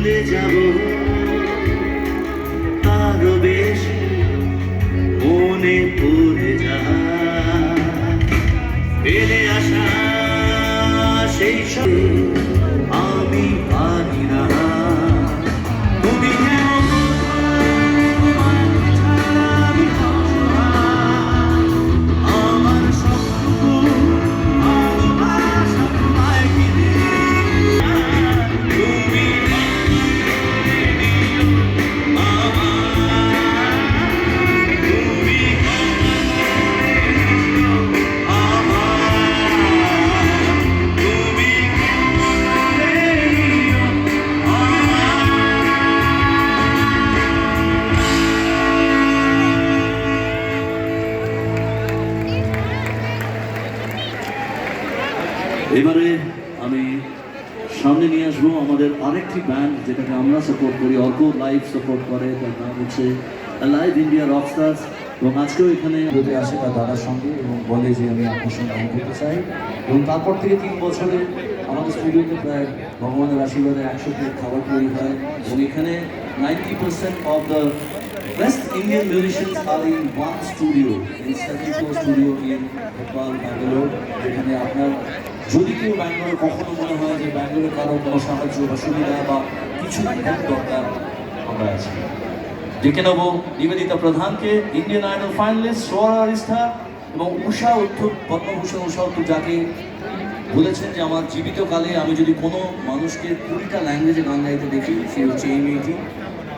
ভুলে যাব আরো বেশি মনে পড়ে যা ফেলে আসা সেই সব আমি পারি না তুমি আমার সবটুকু ভালোবাসা তোমায় ঘিরে তুমি এবারে আমি সামনে নিয়ে আসবো আমাদের আরেকটি ব্যান্ড যেটাকে আমরা সাপোর্ট করি, অর্ক লাইভ সাপোর্ট করে, তার নাম হচ্ছে লাইভ ইন্ডিয়া রকস্টার্স। এবং আজকেও এখানে ঘুরতে আসে তার দাদার সঙ্গে এবং বলে যে আমি আপনার সঙ্গে গান করতে চাই। এবং তারপর থেকে 3 বছরে আমাদের স্টুডিওতে প্রায় ভগবানের আশীর্বাদে 100 প্লেট খাবার তৈরি হয়। এবং এখানে 90% of the best Indian musicians are in one studio, in 74 studio in Bhopal, Bangalore. যেখানে আপনার যদি কেউ ব্যাঙ্গালোরে কখনো মনে হয় যে ব্যাঙ্গালোরে কারো কোনো সাহায্য বা সুবিধা বা কিছু হেল্প দরকার, আমরা আছি। ডেকে নেব নিবেদিতা প্রধানকে, ইন্ডিয়ান আইডল ফাইনালিস্ট, সোহরা আরিস্তা এবং উষা উত্থুপ, পদ্মভূষণ উষা উত্থুপ, যাকে বলেছেন যে আমার জীবিতকালে আমি যদি কোনো মানুষকে 20টা ল্যাঙ্গুয়েজে গান গাইতে দেখি সে হচ্ছে এই মেয়েটি।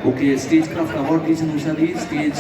ওকে স্টেজ ক্রাফট অ্যাওয়ার্ড দিয়েছেন উষাদি, স্টেজ